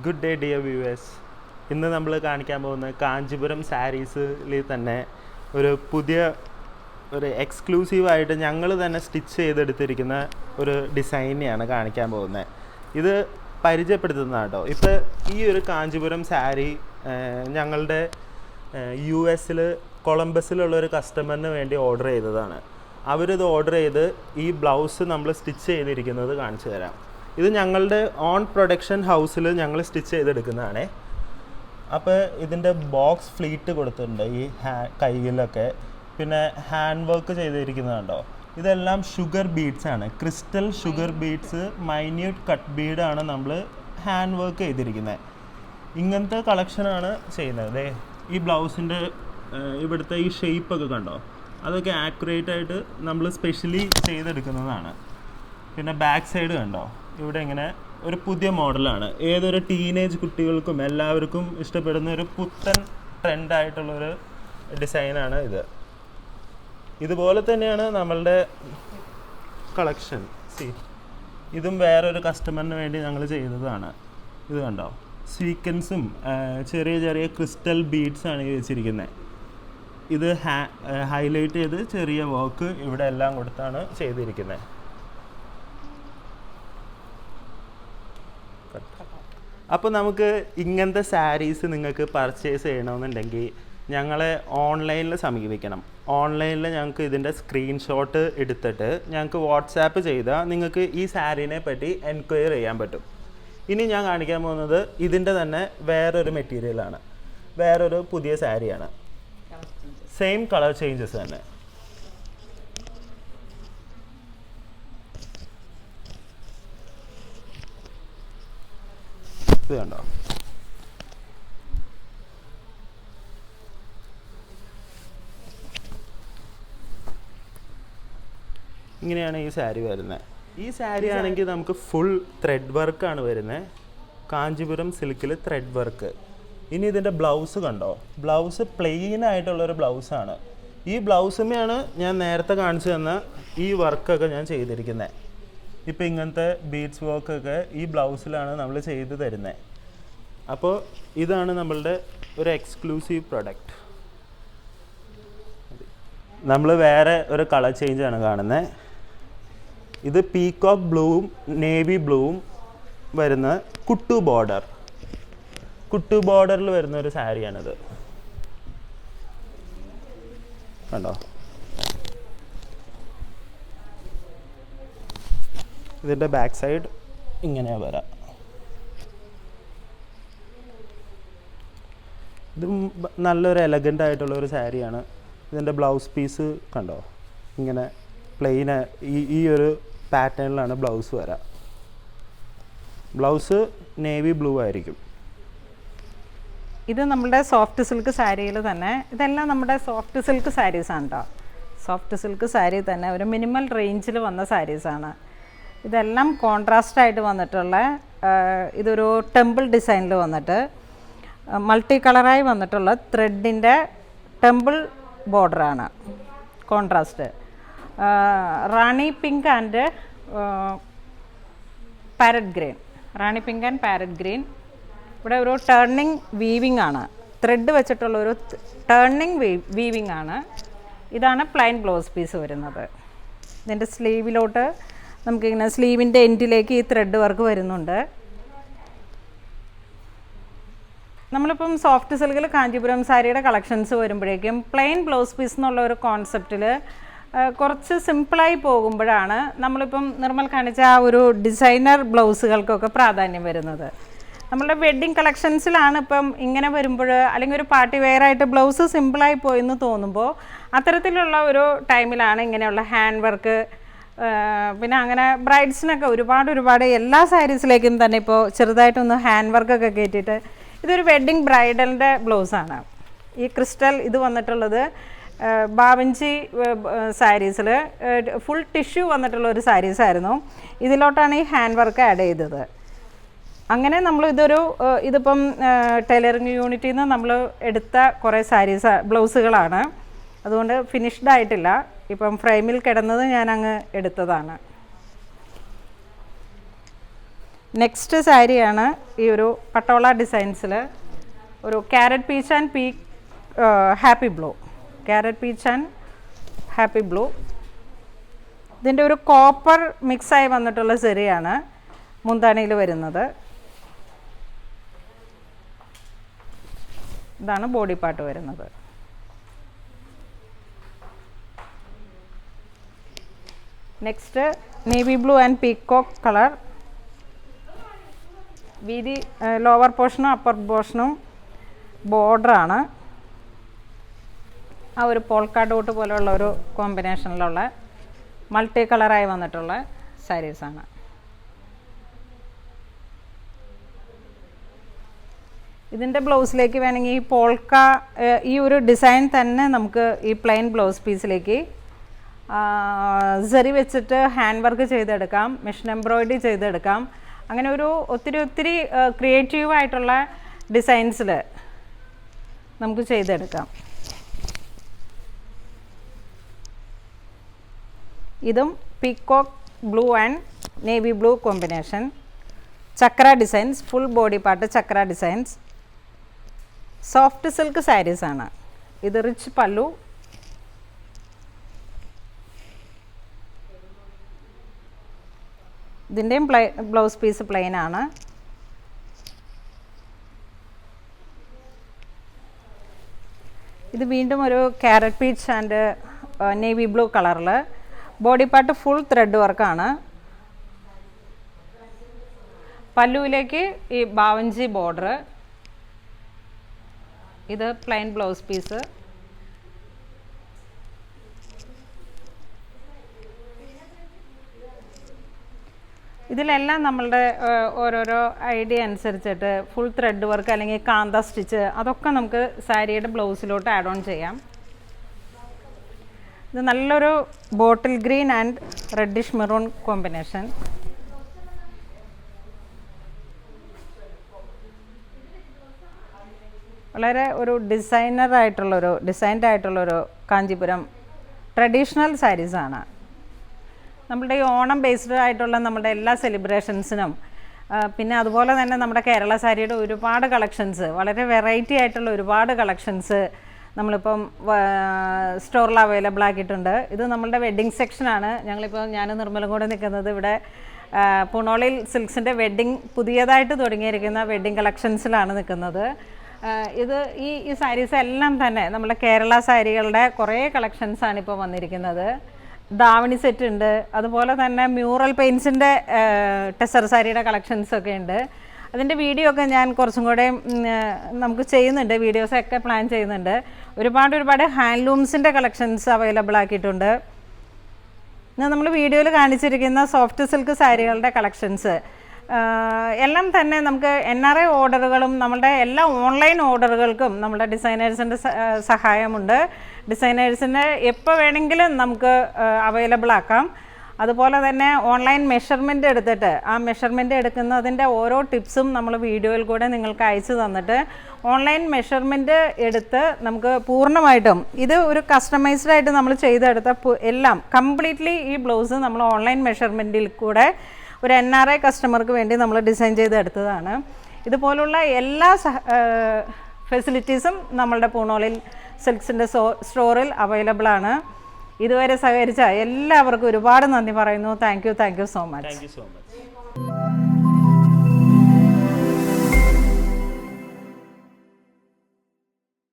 Good day dear viewers. ഇന്ന് നമ്മൾ കാണിക്കാൻ പോകുന്ന കാഞ്ചീപുരം സാരീസിൽ തന്നെ പുതിയ എക്സ്ക്ലൂസീവായിട്ട് ഞങ്ങൾ തന്നെ സ്റ്റിച്ച് ചെയ്തെടുത്തിരിക്കുന്ന ഒരു ഡിസൈനെയാണ് കാണിക്കാൻ പോകുന്നത്. ഇത് പരിചയപ്പെടുത്തുന്നതാണ് കേട്ടോ. ഇപ്പോൾ ഈ ഒരു കാഞ്ചീപുരം സാരി ഞങ്ങളുടെ US കൊളംബസിലുള്ളൊരു കസ്റ്റമറിന് വേണ്ടി ഓർഡർ ചെയ്തതാണ്. അവരിത് ഓർഡർ ചെയ്ത് ഈ ബ്ലൗസ് നമ്മൾ സ്റ്റിച്ച് ചെയ്തിരിക്കുന്നത് കാണിച്ചു തരാം. ഇത് ഞങ്ങളുടെ ഓൺ പ്രൊഡക്ഷൻ ഹൗസിൽ ഞങ്ങൾ സ്റ്റിച്ച് ചെയ്തെടുക്കുന്നതാണ്. അപ്പോൾ ഇതിൻ്റെ ബോക്സ് ഫ്ലീറ്റ് കൊടുത്തിട്ടുണ്ട് ഈ കയ്യിലൊക്കെ. പിന്നെ ഹാൻഡ് വർക്ക് ചെയ്തിരിക്കുന്നതുണ്ടോ, ഇതെല്ലാം ഷുഗർ ബീഡ്സ് ആണ്. Crystal sugar beads, minute cut ബീഡാണ് നമ്മൾ ഹാൻഡ് വർക്ക് ചെയ്തിരിക്കുന്നത്. ഇങ്ങനത്തെ കളക്ഷനാണ് ചെയ്യുന്നത്. ഈ ബ്ലൗസിൻ്റെ ഇവിടുത്തെ ഈ ഷേപ്പൊക്കെ കണ്ടോ, അതൊക്കെ ആക്യുറേറ്റ് ആയിട്ട് നമ്മൾ സ്പെഷ്യലി ചെയ്തെടുക്കുന്നതാണ്. പിന്നെ ബാക്ക് സൈഡ് കണ്ടോ, ഇവിടെ ഇങ്ങനെ ഒരു പുതിയ മോഡലാണ്. ഏതൊരു ടീനേജ് കുട്ടികൾക്കും എല്ലാവർക്കും ഇഷ്ടപ്പെടുന്ന ഒരു പുത്തൻ ട്രെൻഡായിട്ടുള്ളൊരു ഡിസൈനാണ് ഇത്. ഇതുപോലെ തന്നെയാണ് നമ്മളുടെ കളക്ഷൻ. ഇതും വേറൊരു കസ്റ്റമറിന് വേണ്ടി ഞങ്ങൾ ചെയ്തതാണ്. ഇത് കണ്ടോ, സ്വീക്വൻസും ചെറിയ ചെറിയ ക്രിസ്റ്റൽ ബീഡ്സാണ് ഈ വെച്ചിരിക്കുന്നത്. ഇത് ഹൈലൈറ്റ് ചെയ്ത് ചെറിയ വർക്ക് ഇവിടെ എല്ലാം കൊടുത്താണ് ചെയ്തിരിക്കുന്നത്. അപ്പോൾ നമുക്ക് ഇങ്ങനത്തെ സാരീസ് നിങ്ങൾക്ക് പർച്ചേസ് ചെയ്യണമെന്നുണ്ടെങ്കിൽ ഞങ്ങളെ ഓൺലൈനിൽ സമീപിക്കണം. ഓൺലൈനിൽ ഞങ്ങൾക്ക് ഇതിൻ്റെ സ്ക്രീൻഷോട്ട് എടുത്തിട്ട് ഞങ്ങൾക്ക് വാട്സാപ്പ് ചെയ്താൽ നിങ്ങൾക്ക് ഈ സാരീനെ പറ്റി എൻക്വയറി ചെയ്യാൻ പറ്റും. ഇനി ഞാൻ കാണിക്കാൻ പോകുന്നത് ഇതിൻ്റെ തന്നെ വേറൊരു മെറ്റീരിയലാണ്, വേറൊരു പുതിയ സാരിയാണ്. സെയിം കളർ ചേഞ്ചസ് തന്നെ. ഇത് കണ്ടോ, ഇങ്ങനെയാണ് ഈ സാരി വരുന്നത്. ഈ സാരി ആണെങ്കിൽ നമുക്ക് ഫുൾ ത്രെഡ് വർക്കാണ് വരുന്നത്, കാഞ്ചീപുരം സിൽക്കിൽ ത്രെഡ് വർക്ക്. ഇനി ഇതിൻ്റെ ബ്ലൗസ് കണ്ടോ, ബ്ലൗസ് പ്ലെയിൻ ആയിട്ടുള്ളൊരു ബ്ലൗസാണ്. ഈ ബ്ലൗസുമെയാണ് ഞാൻ നേരത്തെ കാണിച്ചു തന്ന ഈ വർക്കൊക്കെ ഞാൻ ചെയ്തിരിക്കുന്നത്. ഇപ്പോൾ ഇങ്ങനത്തെ ബീഡ്സ് വർക്കൊക്കെ ഈ ബ്ലൗസിലാണ് നമ്മൾ ചെയ്ത് തരുന്നത്. അപ്പോൾ ഇതാണ് നമ്മളുടെ ഒരു എക്സ്ക്ലൂസീവ് പ്രൊഡക്റ്റ്. നമ്മൾ വേറെ ഒരു കളർ ചേഞ്ചാണ് കാണുന്നത്. ഇത് പീകോക്ക് ബ്ലൂവും നേവി ബ്ലൂവും വരുന്ന കുട്ടു ബോർഡറിൽ വരുന്ന ഒരു സാരിയാണിത്. കണ്ടോ, ഇതിൻ്റെ ബാക്ക് സൈഡ് ഇങ്ങനെയാണ് വരാം. ഇത് നല്ലൊരു എലഗൻ്റ് ആയിട്ടുള്ള ഒരു സാരിയാണ്. ഇതിൻ്റെ ബ്ലൗസ് പീസ് കണ്ടോ, ഇങ്ങനെ പ്ലെയിൻ ഈ ഒരു പാറ്റേണിലാണ് ബ്ലൗസ് വരാം. ബ്ലൗസ് നേവി ബ്ലൂ ആയിരിക്കും. ഇത് നമ്മുടെ സോഫ്റ്റ് സിൽക്ക് സാരിയിൽ തന്നെ, ഇതെല്ലാം നമ്മുടെ സോഫ്റ്റ് സിൽക്ക് സാരീസാണ് കേട്ടോ. സോഫ്റ്റ് സിൽക്ക് സാരി തന്നെ ഒരു മിനിമൽ റേഞ്ചിൽ വന്ന സാരീസാണ്. ഇതെല്ലാം കോൺട്രാസ്റ്റ് ആയിട്ട് വന്നിട്ടുള്ള, ഇതൊരു ടെമ്പിൾ ഡിസൈനിൽ വന്നിട്ട് മൾട്ടി കളറായി വന്നിട്ടുള്ള ത്രെഡിൻ്റെ ടെമ്പിൾ ബോർഡറാണ്. Contrast rani pink and parrot green. Rani pink and parrot green. ഇവിടെ ഒരു ടേണിങ് വീവിങ് ആണ്, ത്രെഡ് വെച്ചിട്ടുള്ള ഒരു ടേണിങ് വീവിങ് ആണ്. ഇതാണ് പ്ലെയിൻ ബ്ലൗസ് പീസ് വരുന്നത്. ഇതിൻ്റെ സ്ലീവിലോട്ട് നമുക്കിങ്ങനെ സ്ലീവിൻ്റെ എൻഡിലേക്ക് ഈ ത്രെഡ് വർക്ക് വരുന്നുണ്ട്. നമ്മളിപ്പം സോഫ്റ്റ് സിൽക്കിൽ കാഞ്ചീപുരം സാരിയുടെ കളക്ഷൻസ് വരുമ്പോഴേക്കും പ്ലെയിൻ ബ്ലൗസ് പീസ് എന്നുള്ള ഒരു കോൺസെപ്റ്റിൽ കുറച്ച് സിമ്പിളായി പോകുമ്പോഴാണ് നമ്മളിപ്പം നിർമ്മൽ കാണിച്ച ആ ഒരു ഡിസൈനർ ബ്ലൗസുകൾക്കൊക്കെ പ്രാധാന്യം വരുന്നത്. നമ്മളുടെ വെഡ്ഡിങ് കളക്ഷൻസിലാണ് ഇപ്പം ഇങ്ങനെ വരുമ്പോൾ, അല്ലെങ്കിൽ ഒരു പാർട്ടി വെയറായിട്ട് ബ്ലൗസ് സിമ്പിളായി പോയെന്ന് തോന്നുമ്പോൾ അത്തരത്തിലുള്ള ഒരു ടൈമിലാണ് ഇങ്ങനെയുള്ള ഹാൻഡ് വർക്ക്. പിന്നെ അങ്ങനെ ബ്രൈഡ്സിനൊക്കെ ഒരുപാട് എല്ലാ സാരീസിലേക്കും തന്നെ ഇപ്പോൾ ചെറുതായിട്ടൊന്ന് ഹാൻഡ് വർക്കൊക്കെ കയറ്റിയിട്ട് ഇതൊരു വെഡ്ഡിങ് ബ്രൈഡലിൻ്റെ ബ്ലൗസാണ്. ഈ ക്രിസ്റ്റൽ ഇത് വന്നിട്ടുള്ളത് ബാവഞ്ചി സാരീസിൽ ഫുൾ ടിഷ്യൂ വന്നിട്ടുള്ള ഒരു സാരീസായിരുന്നു. ഇതിലോട്ടാണ് ഈ ഹാൻഡ് വർക്ക് ആഡ് ചെയ്തത്. അങ്ങനെ നമ്മൾ ഇതിപ്പം ടൈലറിങ് യൂണിറ്റിൽ നിന്ന് നമ്മൾ എടുത്ത കുറേ ബ്ലൗസുകളാണ്. അതുകൊണ്ട് ഫിനിഷ്ഡ് ആയിട്ടില്ല. ഇപ്പം ഫ്രെയിമിൽ കിടന്നത് ഞാൻ അങ്ങ് എടുത്തതാണ്. നെക്സ്റ്റ് സാരിയാണ് ഈ ഒരു പട്ടോള ഡിസൈൻസിൽ ഒരു carrot peach and happy blue, carrot peach and happy blue. ഇതിൻ്റെ ഒരു കോപ്പർ മിക്സായി വന്നിട്ടുള്ള സെറിയാണ് മുന്താണിയിൽ വരുന്നത്. ഇതാണ് ബോഡി പാർട്ട് വരുന്നത്. Next navy blue and peacock colour. വീതി ലോവർ പോർഷനും അപ്പർ പോർഷനും ബോർഡറാണ്. ആ ഒരു പോൾക്ക ഡോട്ട് പോലെയുള്ള ഒരു കോമ്പിനേഷനിലുള്ള മൾട്ടി കളറായി വന്നിട്ടുള്ള സാരീസാണ്. ഇതിൻ്റെ ബ്ലൗസിലേക്ക് വേണമെങ്കിൽ ഈ പോൾക്ക ഈ ഒരു ഡിസൈൻ തന്നെ നമുക്ക് ഈ പ്ലെയിൻ ബ്ലൗസ് പീസിലേക്ക് സെറി വെച്ചിട്ട് ഹാൻഡ് വർക്ക് ചെയ്തെടുക്കാം, മെഷീൻ എംബ്രോയിഡറി ചെയ്തെടുക്കാം. അങ്ങനെ ഒരു ഒത്തിരി ക്രിയേറ്റീവായിട്ടുള്ള ഡിസൈൻസിൽ നമുക്ക് ചെയ്തെടുക്കാം. ഇതും peacock blue and navy blue combination. Chakra designs, full body part chakra designs. Soft silk സാരീസാണ്. ഇത് റിച്ച് പല്ലു. ഇതിൻ്റെയും ബ്ലൗസ് പീസ് പ്ലെയിൻ ആണ്. ഇത് വീണ്ടും ഒരു carrot peach and navy blue കളറിൽ. ബോഡി പാർട്ട് ഫുൾ ത്രെഡ് വർക്കാണ്. പല്ലുവിലേക്ക് ഈ ബാവഞ്ചി ബോർഡർ. ഇത് പ്ലെയിൻ ബ്ലൗസ് പീസ്. ഇതിലെല്ലാം നമ്മളുടെ ഓരോരോ ഐഡിയ അനുസരിച്ചിട്ട് ഫുൾ ത്രെഡ് വർക്ക് അല്ലെങ്കിൽ കാന്ത സ്റ്റിച്ച് അതൊക്കെ നമുക്ക് സാരിയുടെ ബ്ലൗസിലോട്ട് ആഡ് ഓൺ ചെയ്യാം. ഇത് നല്ലൊരു bottle green and reddish maroon combination. വളരെ ഒരു ഡിസൈൻഡ് ആയിട്ടുള്ളൊരു കാഞ്ചീപുരം ട്രഡീഷണൽ സാരീസാണ്. നമ്മുടെ ഈ ഓണം ബേസ്ഡ് ആയിട്ടുള്ള നമ്മുടെ എല്ലാ സെലിബ്രേഷൻസിനും പിന്നെ അതുപോലെ തന്നെ നമ്മുടെ കേരള സാരിയുടെ ഒരുപാട് കളക്ഷൻസ്, വളരെ വെറൈറ്റി ആയിട്ടുള്ള ഒരുപാട് കളക്ഷൻസ് നമ്മളിപ്പം സ്റ്റോറിൽ അവൈലബിൾ ആക്കിയിട്ടുണ്ട്. ഇത് നമ്മളുടെ വെഡ്ഡിങ് സെക്ഷനാണ്. ഞാൻ നിർമ്മലും കൂടെ നിൽക്കുന്നത് ഇവിടെ പുണോളിൽ സിൽക്സിൻ്റെ പുതിയതായിട്ട് തുടങ്ങിയിരിക്കുന്ന വെഡ്ഡിങ് കളക്ഷൻസിലാണ് നിൽക്കുന്നത്. ഇത് ഈ സാരീസ് എല്ലാം തന്നെ നമ്മുടെ കേരള സാരികളുടെ കുറേ കളക്ഷൻസാണ് ഇപ്പോൾ വന്നിരിക്കുന്നത്. ദാവണി സെറ്റ് ഉണ്ട്, അതുപോലെ തന്നെ മ്യൂറൽ പെയിൻസിൻ്റെ ടെസർ സാരിയുടെ കളക്ഷൻസൊക്കെ ഉണ്ട്. അതിൻ്റെ വീഡിയോ ഒക്കെ ഞാൻ കുറച്ചും കൂടെ നമുക്ക് ചെയ്യുന്നുണ്ട്, വീഡിയോസൊക്കെ പ്ലാൻ ചെയ്യുന്നുണ്ട്. ഒരുപാട് ഹാൻഡ്ലൂംസിൻ്റെ കളക്ഷൻസ് അവൈലബിൾ ആക്കിയിട്ടുണ്ട്. നമ്മൾ വീഡിയോയിൽ കാണിച്ചിരിക്കുന്ന സോഫ്റ്റ് സിൽക്ക് സാരികളുടെ കളക്ഷൻസ് എല്ലാം തന്നെ നമുക്ക് NRI ഓർഡറുകളും നമ്മളുടെ എല്ലാ ഓൺലൈൻ ഓർഡറുകൾക്കും നമ്മുടെ ഡിസൈനേഴ്സിൻ്റെ സഹായമുണ്ട്. ഡിസൈനേഴ്സിന് എപ്പോൾ വേണമെങ്കിലും നമുക്ക് അവൈലബിൾ ആക്കാം. അതുപോലെ തന്നെ ഓൺലൈൻ മെഷർമെൻറ്റ് എടുത്തിട്ട് ആ മെഷർമെൻറ്റ് എടുക്കുന്നതിൻ്റെ ഓരോ ടിപ്സും നമ്മൾ വീഡിയോയിൽ കൂടെ നിങ്ങൾക്ക് അയച്ചു തന്നിട്ട് ഓൺലൈൻ മെഷർമെൻറ്റ് എടുത്ത് നമുക്ക് പൂർണ്ണമായിട്ടും ഇത് ഒരു കസ്റ്റമൈസ്ഡ് ആയിട്ട് നമ്മൾ ചെയ്തെടുത്ത എല്ലാം കംപ്ലീറ്റ്ലി ഈ ബ്ലൗസ് നമ്മൾ ഓൺലൈൻ മെഷർമെൻറ്റിൽ കൂടെ ഒരു NRI കസ്റ്റമർക്ക് വേണ്ടി നമ്മൾ ഡിസൈൻ ചെയ്തെടുത്തതാണ്. ഇതുപോലുള്ള എല്ലാ ഫെസിലിറ്റീസും നമ്മളുടെ പൂണോളിൽ സിൽക്സിൻ്റെ സ്റ്റോറിൽ അവൈലബിൾ ആണ്. ഇതുവരെ സഹകരിച്ച എല്ലാവർക്കും ഒരുപാട് നന്ദി പറയുന്നു. Thank you so much.